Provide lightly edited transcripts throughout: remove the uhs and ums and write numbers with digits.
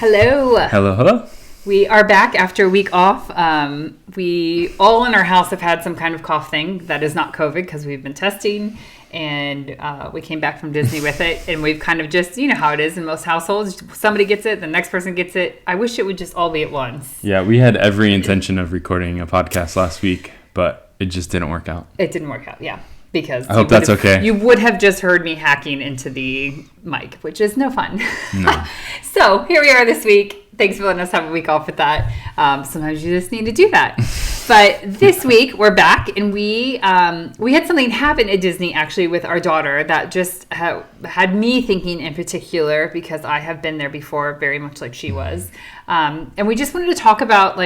Hello. Hello. We are back after a week off. We all in our house have had some kind of cough thing that is not COVID because we've been testing, and we came back from Disney with it, and we've kind of just, you know how it is in most households. Somebody gets it, the next person gets it. I wish it would just all be at once. Yeah, we had every intention of recording a podcast last week, but it just didn't work out. It didn't work out, yeah. Because I hope that's okay. You would have just heard me hacking into the mic, which is no fun. No. So here we are this week. Thanks for letting us have a week off with that. Sometimes you just need to do that. But this week we're back, and we had something happen at Disney actually with our daughter that just had me thinking in particular, because I have been there before, very much like she was. And we just wanted to talk about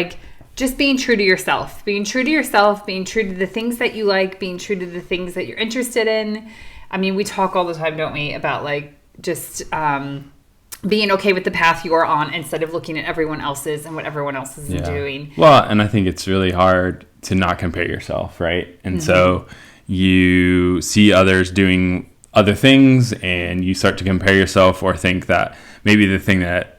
just being true to yourself, being true to the things that you like, being true to the things that you're interested in. I mean, we talk all the time, don't we, about just being okay with the path you are on instead of looking at everyone else's and what everyone else is doing. Well, and I think it's really hard to not compare yourself, right? And so you see others doing other things and you start to compare yourself, or think that maybe the thing that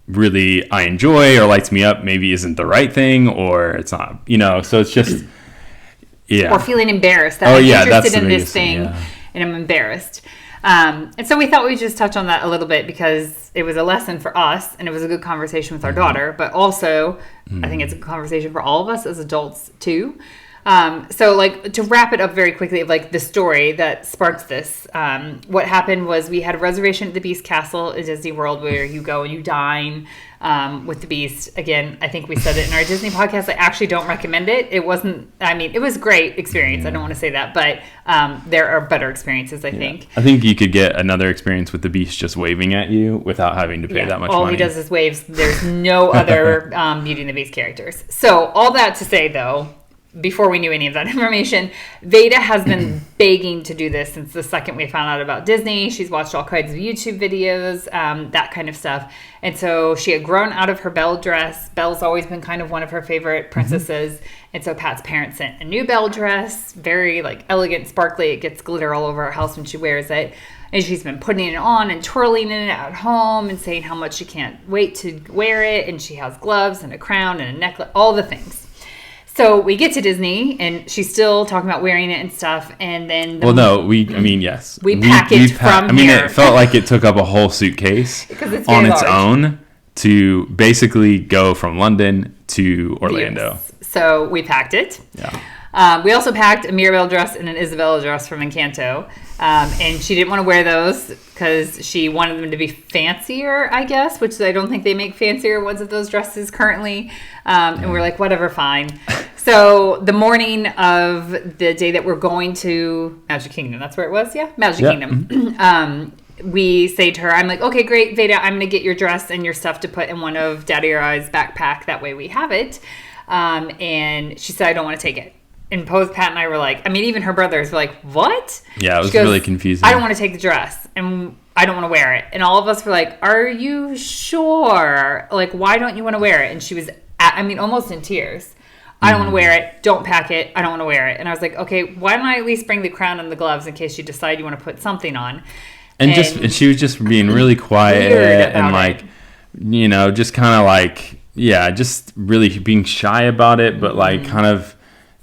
really I enjoy or lights me up maybe isn't the right thing, or it's not, so it's just, Or feeling embarrassed that I'm interested in this thing and I'm embarrassed. And so we thought we'd just touch on that a little bit, because it was a lesson for us and it was a good conversation with our daughter, but also I think it's a conversation for all of us as adults too. So to wrap it up very quickly of the story that sparked this, what happened was we had a reservation at the Beast Castle at Disney World where you go and you dine with the Beast. Again, I think we said it in our Disney podcast. I actually don't recommend it. It was a great experience. I don't want to say that, but there are better experiences, I think. I think you could get another experience with the Beast just waving at you without having to pay that much money. All he does is waves. There's no other Beauty and the Beast characters. So all that to say, though, before we knew any of that information, Veda has been begging to do this since the second we found out about Disney. She's watched all kinds of YouTube videos, that kind of stuff. And so she had grown out of her Belle dress. Belle's always been kind of one of her favorite princesses. And so Pat's parents sent a new Belle dress, very elegant, sparkly. It gets glitter all over her house when she wears it. And she's been putting it on and twirling in it at home and saying how much she can't wait to wear it. And she has gloves and a crown and a necklace, all the things. So we get to Disney, and she's still talking about wearing it and stuff, and then... yes. We packaged from here. It felt like it took up a whole suitcase on its own to basically go from London to Orlando. Yes. So we packed it. Yeah. We also packed a Mirabelle dress and an Isabella dress from Encanto. And she didn't want to wear those because she wanted them to be fancier, I guess, which I don't think they make fancier ones of those dresses currently. And we're like, whatever, fine. So the morning of the day that we're going to Magic Kingdom, that's where it was? Yeah, Magic Kingdom. We say to her, I'm like, okay, great, Veda, I'm going to get your dress and your stuff to put in one of Daddy or I's backpack. That way we have it. And she said, I don't want to take it. And both Pat and I were like, even her brothers were like, what? Yeah, it was really confusing. I don't want to take the dress, and I don't want to wear it. And all of us were like, are you sure? Why don't you want to wear it? And she was, almost in tears. I don't want to wear it. Don't pack it. I don't want to wear it. And I was like, okay, why don't I at least bring the crown and the gloves in case you decide you want to put something on? And she was just being really quiet and just kind of just really being shy about it, but kind of.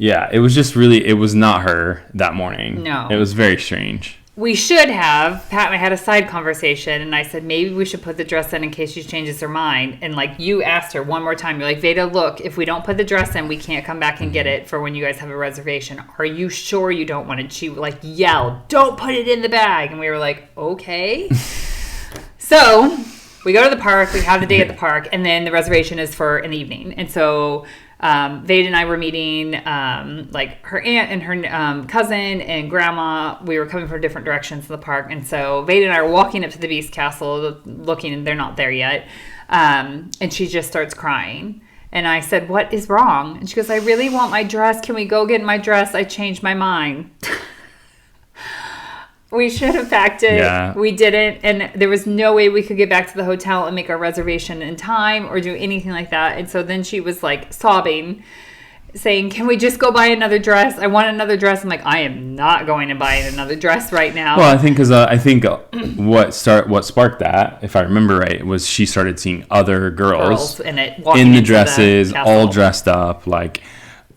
Yeah, it was just it was not her that morning. No. It was very strange. We should have, Pat and I had a side conversation, and I said, maybe we should put the dress in case she changes her mind. And you asked her one more time, you're like, Veda, look, if we don't put the dress in, we can't come back and get it for when you guys have a reservation. Are you sure you don't want it? She yelled, don't put it in the bag. And we were like, okay. So we go to the park, we have the day at the park, and then the reservation is for an evening. And so... Veda and I were meeting her aunt and her cousin and grandma. We were coming from different directions in the park, and so Veda and I were walking up to the Beast Castle looking, and they're not there yet, and she just starts crying. And I said, what is wrong? And she goes, I really want my dress. Can we go get my dress? I changed my mind. We should have packed it. Yeah. We didn't. And there was no way we could get back to the hotel and make our reservation in time or do anything like that. And so then she was sobbing. saying, can we just go buy another dress? I want another dress. I'm like, I am not going to buy another dress right now. Well, I think because what sparked that, if I remember right, was she started seeing other girls in the dresses, all dressed up, like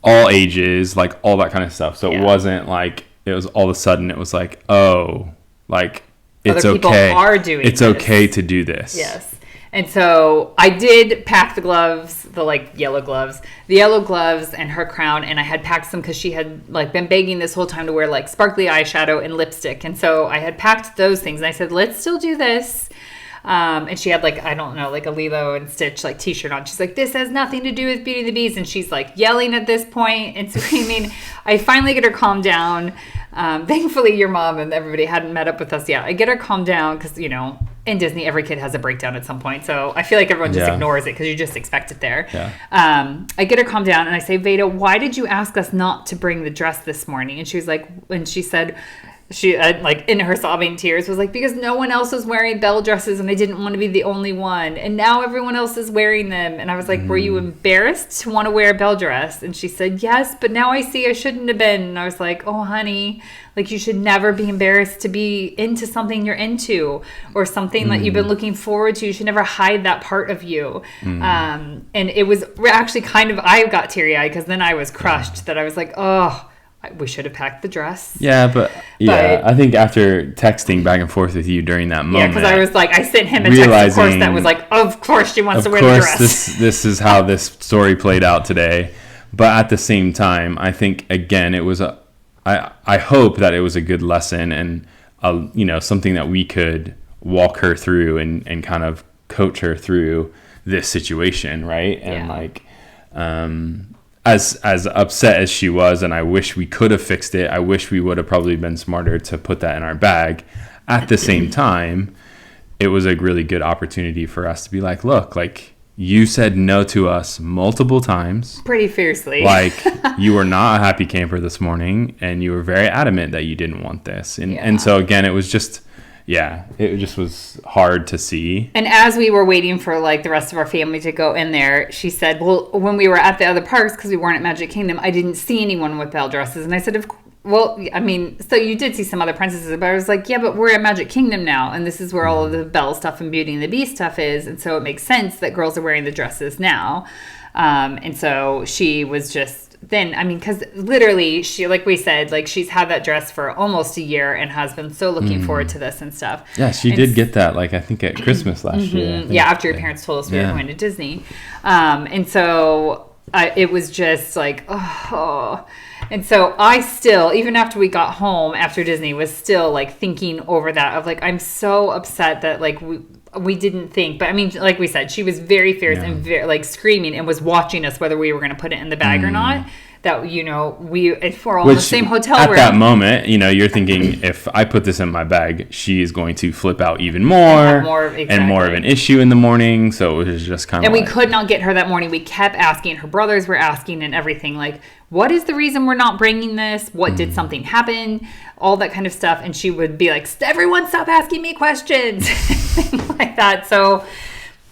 all ages, like all that kind of stuff. So it wasn't like it was all of a sudden. It was like, oh, like it's other people okay. Are doing it's this. Okay to do this. Yes. And so I did pack the gloves, the yellow gloves and her crown. And I had packed some because she had been begging this whole time to wear sparkly eyeshadow and lipstick. And so I had packed those things and I said, let's still do this. And she had I don't know, a Lilo and Stitch t-shirt on. She's like, this has nothing to do with Beauty and the Beast. And she's yelling at this point and screaming. I finally get her calmed down. Thankfully your mom and everybody hadn't met up with us yet. I get her calmed down because, in Disney, every kid has a breakdown at some point. So I feel like everyone just ignores it because you just expect it there. Yeah. I get her calmed down and I say, Veda, why did you ask us not to bring the dress this morning? And she was and she said, she in her sobbing tears was because no one else was wearing Belle dresses and I didn't want to be the only one. And now everyone else is wearing them. And I was were you embarrassed to want to wear a Belle dress? And she said, yes, but now I see I shouldn't have been. And I was oh, honey, you should never be embarrassed to be into something you're into or something that you've been looking forward to. You should never hide that part of you. And it was actually I got teary-eyed because then I was crushed that I was oh, we should have packed the dress. Yeah, but I think after texting back and forth with you during that moment. Yeah, because I was I sent him a text, of course, that was of course she wants to wear the dress. Of course, this is how this story played out today. But at the same time, I think, again, it was I hope that it was a good lesson and, something that we could walk her through and kind of coach her through this situation, right? And as upset as she was, and I wish we could have fixed it, I wish we would have probably been smarter to put that in our bag. At the same time, it was a really good opportunity for us to be look, you said no to us multiple times. Pretty fiercely. You were not a happy camper this morning, and you were very adamant that you didn't want this. And so, again, it was just... it just was hard to see. And as we were waiting for the rest of our family to go in there, she said, well, when we were at the other parks, because we weren't at Magic Kingdom, I didn't see anyone with Belle dresses. And I said, so you did see some other princesses, but I was yeah, but we're at Magic Kingdom now. And this is where all of the Belle stuff and Beauty and the Beast stuff is. And so it makes sense that girls are wearing the dresses now. And so she was just... Then, because literally she, we said, she's had that dress for almost a year and has been so looking forward to this and stuff. Yeah, she did get that, I think at Christmas last year. Yeah, after your parents told us we were going to Disney. And so it was just oh. And so I still, even after we got home after Disney, was still thinking over that of I'm so upset that we didn't think, but like we said, she was very fierce and very, screaming and was watching us whether we were going to put it in the bag or not. That if we're all in the same hotel room. At that moment, you're thinking, if I put this in my bag, she is going to flip out even more, and more of an issue in the morning. So it was just kind of. And we could not get her that morning. We kept asking. Her brothers were asking and everything. What is the reason we're not bringing this? What did something happen? All that kind of stuff. And she would be everyone stop asking me questions. Things like that. So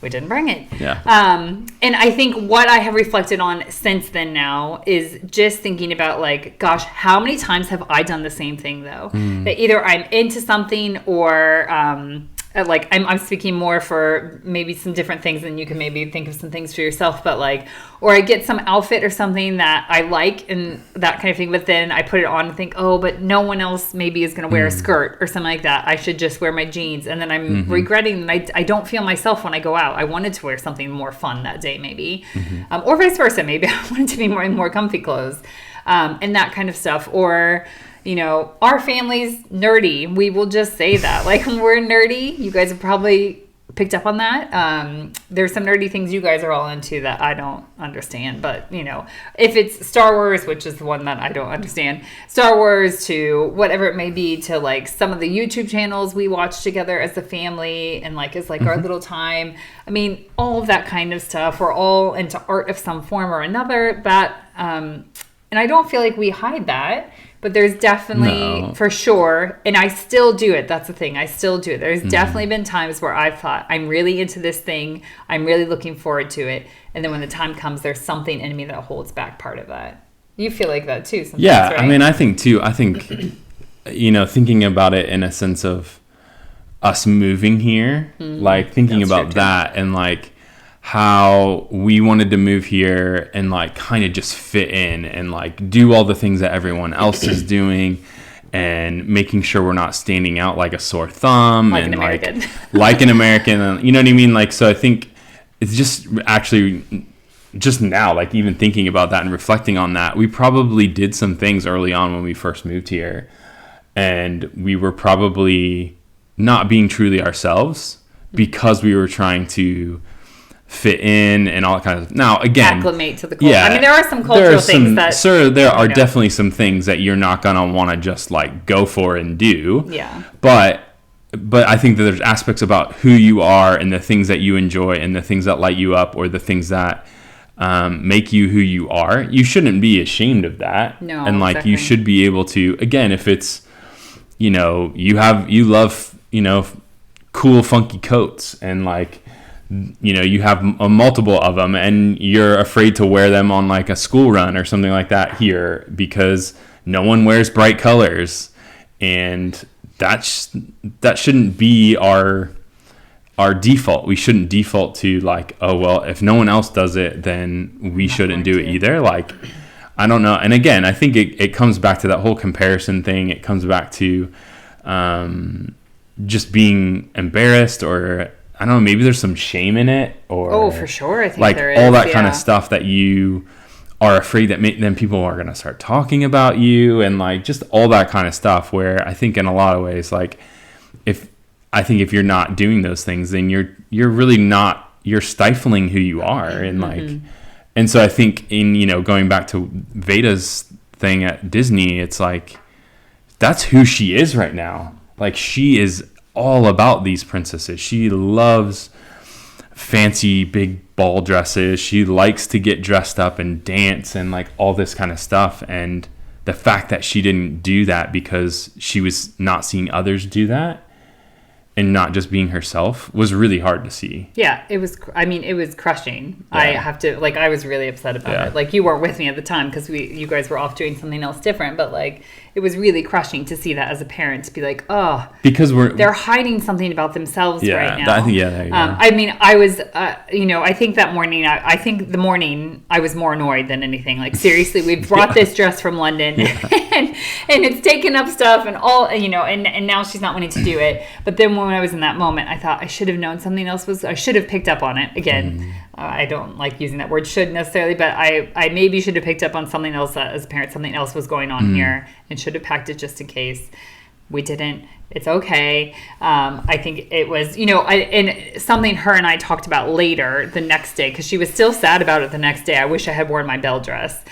we didn't bring it. Yeah. And I think what I have reflected on since then now is just thinking about gosh, how many times have I done the same thing though? That either I'm into something or I'm speaking more for maybe some different things, and you can maybe think of some things for yourself, but or I get some outfit or something that I like and that kind of thing, but then I put it on and think, oh, but no one else maybe is going to wear a skirt or something like that. I should just wear my jeans. And then I'm regretting that I don't feel myself when I go out. I wanted to wear something more fun that day maybe, or vice versa. Maybe I wanted to be more comfy clothes and that kind of stuff. Or our family's nerdy. We will just say that. When we're nerdy, you guys have probably picked up on that. There's some nerdy things you guys are all into that I don't understand. But, if it's Star Wars, which is the one that I don't understand, Star Wars to whatever it may be, to some of the YouTube channels we watch together as a family and is our little time. All of that kind of stuff. We're all into art of some form or another. That And I don't feel like we hide that, but there's definitely, No. for sure, and I still do it. That's the thing. I still do it. There's definitely been times where I've thought, I'm really into this thing. I'm really looking forward to it. And then when the time comes, there's something in me that holds back part of that. You feel like that too sometimes, Yeah, right? I mean, I think, thinking about it in a sense of us moving here, like thinking That's about true, too. that and like how we wanted to move here and like kind of just fit in and like do all the things that everyone else is doing and making sure we're not standing out like a sore thumb Like and an American. like an American, and you know what I mean? Like, so I think it's just actually just now, like even thinking about that and reflecting on that, we probably did some things early on when we first moved here, and we were probably not being truly ourselves because we were trying to fit in and all that kind of. Now again, Acclimate to the culture. yeah, I mean, there are some cultural things that. there are know. definitely some things that you're not gonna want to just like go for and do. Yeah. But I think that there's aspects about who you are and the things that you enjoy and the things that light you up or the things that make you who you are. You shouldn't be ashamed of that. No, and like exactly. you should be able to, again, if it's, you love, cool funky coats and like, you have a multiple of them and you're afraid to wear them on like a school run or something like that here because no one wears bright colors, and that shouldn't be our default. We shouldn't default to like, oh well, if no one else does it, then we shouldn't do it either. Like, I don't know. And again, I think it comes back to that whole comparison thing. It comes back to just being embarrassed, or I don't know, maybe there's some shame in it, or For sure. I think like there is. all that kind of stuff that you are afraid that then people are going to start talking about you, and like just all that kind of stuff, where I think in a lot of ways, like if you're not doing those things, then you're really not, you're stifling who you are. And like, and so I think in, going back to Veda's thing at Disney, it's like, that's who she is right now. Like, she is all about these princesses. She loves fancy big ball dresses. She likes to get dressed up and dance and like all this kind of stuff. And the fact that she didn't do that because she was not seeing others do that and not just being herself was really hard to see. Yeah, it was crushing. Yeah. I have to, like, I was really upset about it. Like, you weren't with me at the time because you guys were off doing something else different, but like, it was really crushing to see that as a parent, to be like, oh, because they're hiding something about themselves right now. There you go. I mean, I was, I think that morning, I think the morning I was more annoyed than anything. Like, seriously, we brought this dress from London and it's taken up stuff and all, and now she's not wanting to do it. But then when I was in that moment, I thought I should have known something else I should have picked up on it. Again, I don't like using that word should necessarily, but I maybe should have picked up on something else that as a parent, something else was going on here, and should have packed it just in case. We didn't. It's okay. I think it was, and something her and I talked about later the next day, because she was still sad about it the next day. I wish I had worn my bell dress,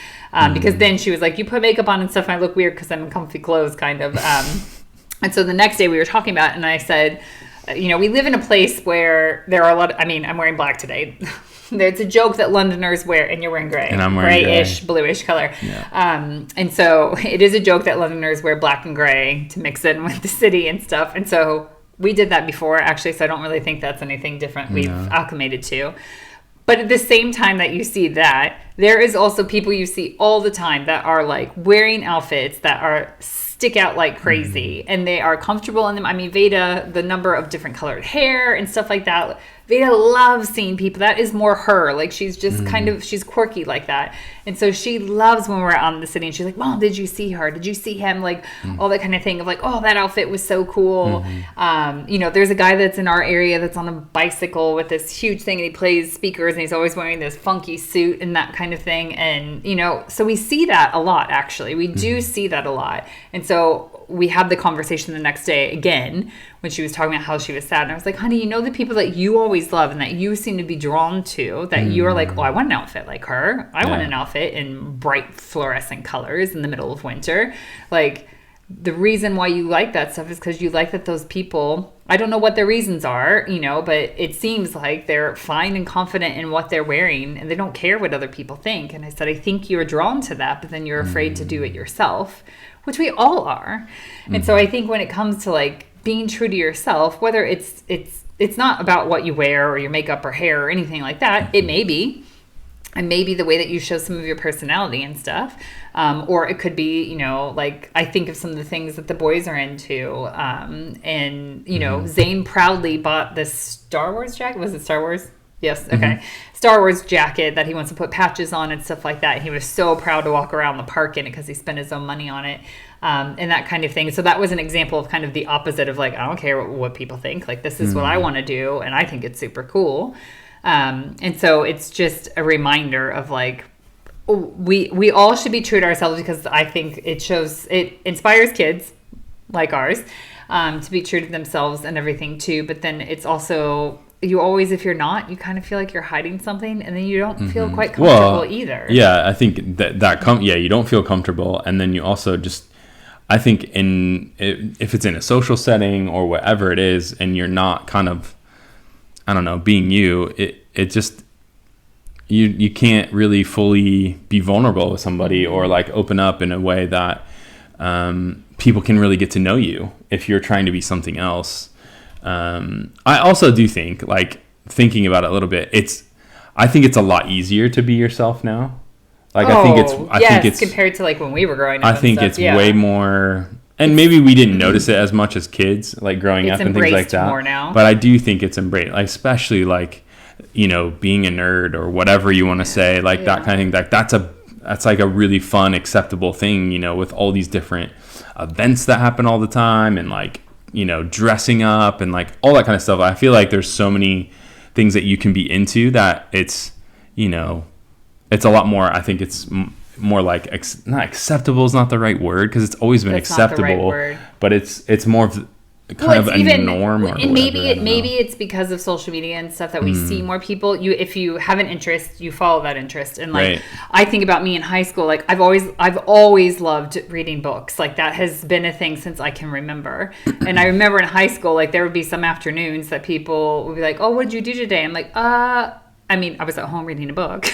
because then she was like, you put makeup on and stuff and I look weird because I'm in comfy clothes, kind of. And so the next day we were talking about it, and I said, we live in a place where there are a lot of, I'm wearing black today. It's a joke that Londoners wear, and you're wearing gray. And I'm wearing grayish, bluish color. Yeah. And so it is a joke that Londoners wear black and gray to mix in with the city and stuff. And so we did that before, actually, so I don't really think that's anything different we've acclimated to. But at the same time that you see that, there is also people you see all the time that are like wearing outfits that are stick out like crazy, and they are comfortable in them. I mean, Veda, the number of different colored hair and stuff like that. Veda loves seeing people. That is more her. Like, she's just she's quirky like that. And so she loves when we're out in the city and she's like, Mom, did you see her? Did you see him? Like, all that kind of thing of like, oh, that outfit was so cool. There's a guy that's in our area that's on a bicycle with this huge thing, and he plays speakers, and he's always wearing this funky suit and that kind of thing. And, so we see that a lot, actually. We do see that a lot. And so we had the conversation the next day again when she was talking about how she was sad. And I was like, honey, the people that you always love and that you seem to be drawn to, that you are like, oh, I want an outfit like her. I want an outfit in bright fluorescent colors in the middle of winter. Like, the reason why you like that stuff is because you like that those people, I don't know what their reasons are, but it seems like they're fine and confident in what they're wearing and they don't care what other people think. And I said, I think you're drawn to that, but then you're afraid to do it yourself, which we all are. And so I think when it comes to like being true to yourself, whether it's not about what you wear or your makeup or hair or anything like that, it may be. And maybe the way that you show some of your personality and stuff. Or it could be, like I think of some of the things that the boys are into. Zane proudly bought this Star Wars jacket. Was it Star Wars? Yes. Okay. Star Wars jacket that he wants to put patches on and stuff like that. He was so proud to walk around the park in it because he spent his own money on it. And that kind of thing. So that was an example of kind of the opposite of like, I don't care what people think. Like, this is what I want to do. And I think it's super cool. And so it's just a reminder of like, we all should be true to ourselves, because I think it inspires kids like ours, to be true to themselves and everything too. But then it's also, you always, if you're not, you kind of feel like you're hiding something, and then you don't feel quite comfortable either. Yeah, I think you don't feel comfortable. And then you also just, I think if it's in a social setting or whatever it is, and you're not kind of, I don't know, being you, it just, you can't really fully be vulnerable with somebody or like open up in a way that people can really get to know you if you're trying to be something else. I also do think, like, thinking about it a little bit, I think it's a lot easier to be yourself now. Like, I think it's compared to like when we were growing up. I think it's way more. And maybe we didn't notice it as much as kids, like growing up and things like that. More now. But I do think it's embraced, like, especially like, being a nerd or whatever you want to say, like that kind of thing. Like that's like a really fun, acceptable thing, with all these different events that happen all the time, and like, dressing up and like all that kind of stuff. I feel like there's so many things that you can be into that it's, it's a lot more. I think it's more like not acceptable is not the right word, because it's always been acceptable, but it's more of kind of a norm. And maybe it's because of social media and stuff that we see more people. If you have an interest, you follow that interest. And like, I think about me in high school, like I've always loved reading books. Like that has been a thing since I can remember. And I remember in high school, like there would be some afternoons that people would be like, "Oh, what did you do today?" I'm like, I was at home reading a book."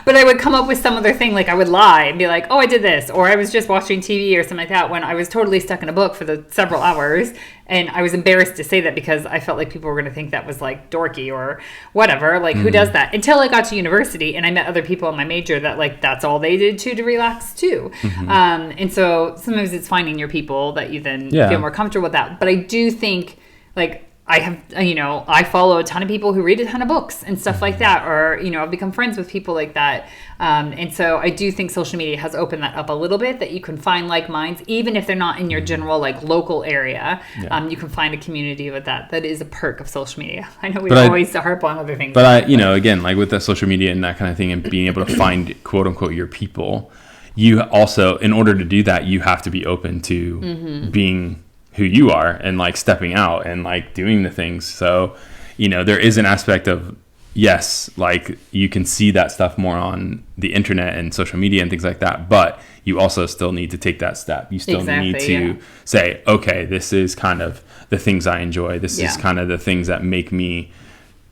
But I would come up with some other thing, like I would lie and be like, "Oh, I did this," or I was just watching TV or something like that, when I was totally stuck in a book for the several hours. And I was embarrassed to say that because I felt like people were going to think that was like dorky or whatever. Like, who does that? Until I got to university and I met other people in my major that like that's all they did to relax too. And so sometimes it's finding your people that you then feel more comfortable with that. But I do think, like, I have, I follow a ton of people who read a ton of books and stuff like that, or, I've become friends with people like that. And so I do think social media has opened that up a little bit, that you can find like minds, even if they're not in your general, like, local area. You can find a community with that. That is a perk of social media. I know we always harp on other things. But again, like with the social media and that kind of thing, and being able to find quote unquote your people, you also, in order to do that, you have to be open to being who you are and like stepping out and like doing the things. So, there is an aspect of, yes, like you can see that stuff more on the internet and social media and things like that, but you also still need to take that step. You still need to say, okay, this is kind of the things I enjoy. This is kind of the things that make me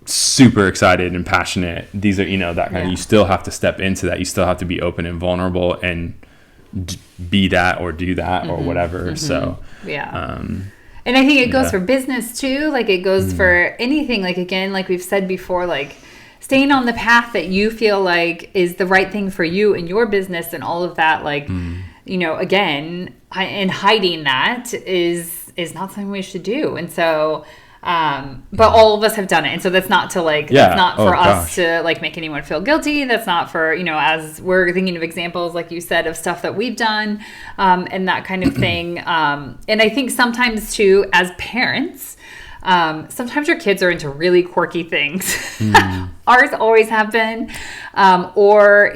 super excited and passionate. These are, that kind of, you still have to step into that. You still have to be open and vulnerable and be that or do that or whatever. So and I think it goes for business too. Like it goes for anything. Like, again, like we've said before, like staying on the path that you feel like is the right thing for you and your business and all of that. Like, again, and hiding that is not something we should do. And so, but all of us have done it. And so that's not to like, that's not for us to like make anyone feel guilty. That's not for, as we're thinking of examples, like you said, of stuff that we've done, and that kind of thing. And I think sometimes too, as parents, sometimes your kids are into really quirky things. Ours always have been, or,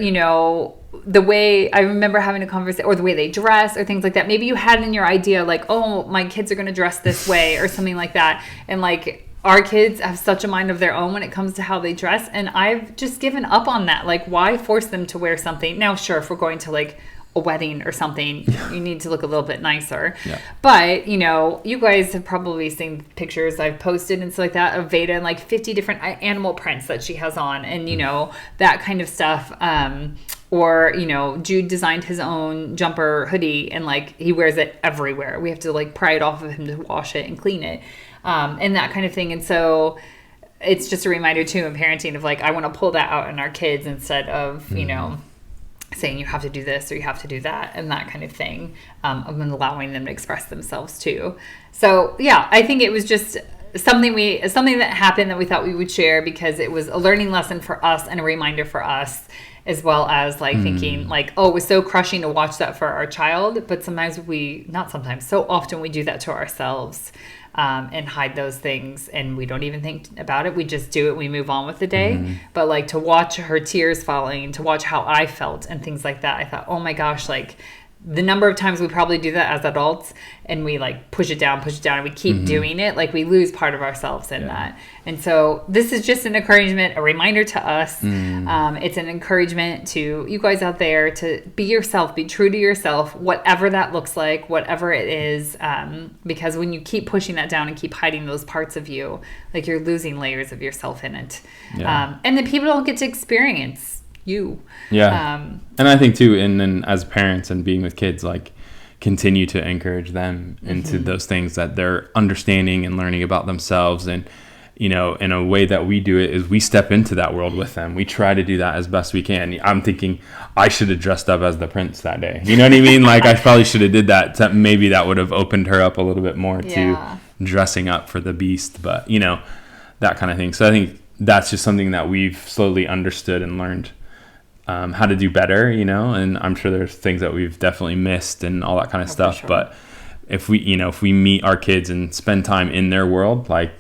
the way I remember having a conversation, or the way they dress, or things like that. Maybe you had in your idea, like, oh, my kids are going to dress this way, or something like that. And like, our kids have such a mind of their own when it comes to how they dress. And I've just given up on that. Like, why force them to wear something? Now, sure, if we're going to like a wedding or something, you need to look a little bit nicer. Yeah. But, you know, you guys have probably seen pictures I've posted and stuff like that of Veda and like 50 different animal prints that she has on and, you know, that kind of stuff. Or, you know, Jude designed his own jumper hoodie and like he wears it everywhere. We have to like pry it off of him to wash it and clean it, and that kind of thing. And so it's just a reminder too in parenting of like, I want to pull that out in our kids instead of, you know, saying you have to do this or you have to do that and that kind of thing, and allowing them to express themselves too. So yeah, I think it was just something that happened that we thought we would share because it was a learning lesson for us and a reminder for us, as well as like thinking like, oh, it was so crushing to watch that for our child. But so often we do that to ourselves, and hide those things and we don't even think about it. We just do it. We move on with the day. But like to watch her tears falling, to watch how I felt and things like that, I thought, oh my gosh, like the number of times we probably do that as adults and we like push it down and we keep doing it, like we lose part of ourselves in that. And so this is just an encouragement, a reminder to us. It's an encouragement to you guys out there to be yourself, be true to yourself, whatever that looks like, whatever it is, because when you keep pushing that down and keep hiding those parts of you, like you're losing layers of yourself in it. And then people don't get to experience you. And I think too, and then as parents and being with kids, like continue to encourage them into those things that they're understanding and learning about themselves. And you know, in a way that we do it is we step into that world with them. We try to do that as best we can. I'm thinking I should have dressed up as the prince that day, you know what I mean? Like I probably should have did that. Maybe that would have opened her up a little bit more to dressing up for the beast, but you know, that kind of thing. So I think that's just something that we've slowly understood and learned how to do better, you know, and I'm sure there's things that we've definitely missed and all that kind of stuff. Sure. But if we meet our kids and spend time in their world, like,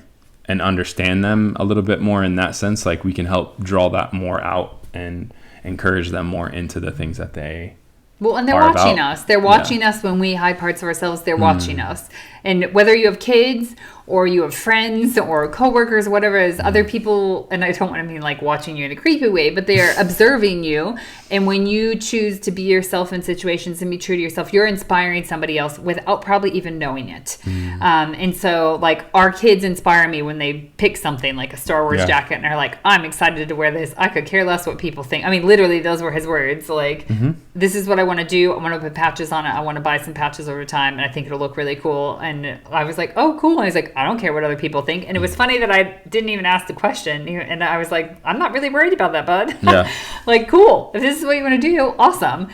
and understand them a little bit more in that sense, like we can help draw that more out and encourage them more into the things that they and they're watching us. They're watching us when we hide parts of ourselves. They're watching us. And whether you have kids or you have friends or coworkers, whatever it is, other people, and I don't want to mean like watching you in a creepy way, but they are observing you. And when you choose to be yourself in situations and be true to yourself, you're inspiring somebody else without probably even knowing it. And so like our kids inspire me when they pick something like a Star Wars jacket and are like, I'm excited to wear this. I could care less what people think. I mean, literally those were his words. Like, this is what I want to do. I want to put patches on it. I want to buy some patches over time. And I think it'll look really cool. And I was like, oh, cool. And he's like, I don't care what other people think. And it was funny that I didn't even ask the question. And I was like, I'm not really worried about that, bud. Like, cool. If this is what you want to do, awesome.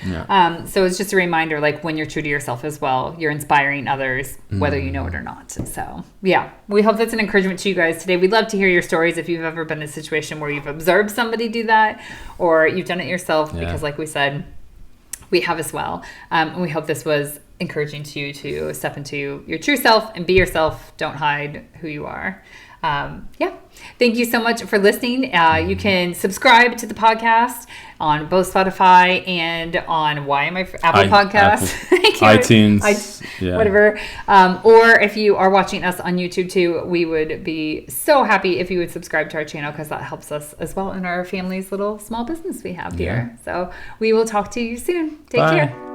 So it's just a reminder, like when you're true to yourself as well, you're inspiring others, whether you know it or not. So yeah, we hope that's an encouragement to you guys today. We'd love to hear your stories if you've ever been in a situation where you've observed somebody do that or you've done it yourself, because like we said, we have as well. And we hope this was encouraging to you to step into your true self and be yourself. Don't hide who you are. Thank you so much for listening. You can subscribe to the podcast on both Spotify and on Apple Podcasts, iTunes, whatever. Or if you are watching us on YouTube too, we would be so happy if you would subscribe to our channel, because that helps us as well in our family's little small business we have here. So we will talk to you soon. Take care.